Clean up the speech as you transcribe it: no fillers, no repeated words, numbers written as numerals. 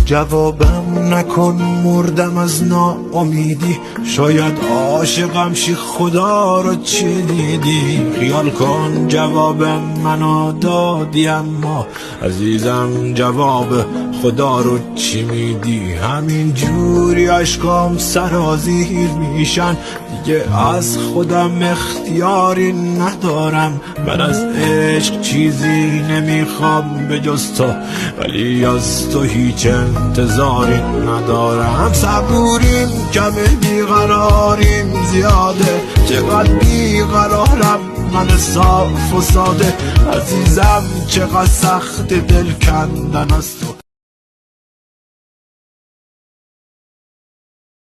جوابم نکن مردم از ناامیدی، شاید عاشقم شی خدا رو چی دیدی. خیال کن جواب منو دادی اما عزیزم جواب خدا رو چی میدی. همین جوری عشقام سرازیر میشن، دیگه از خودم اختیاری ندارم. من از عشق چیزی نمیخوام به جز تو، ولی از تو هیچ انتظاری ندارم. صبوریم کمه بیقراریم زیاده، چقدر بیقرارم من صاف و ساده. عزیزم چقدر سخت دل کندن از تو،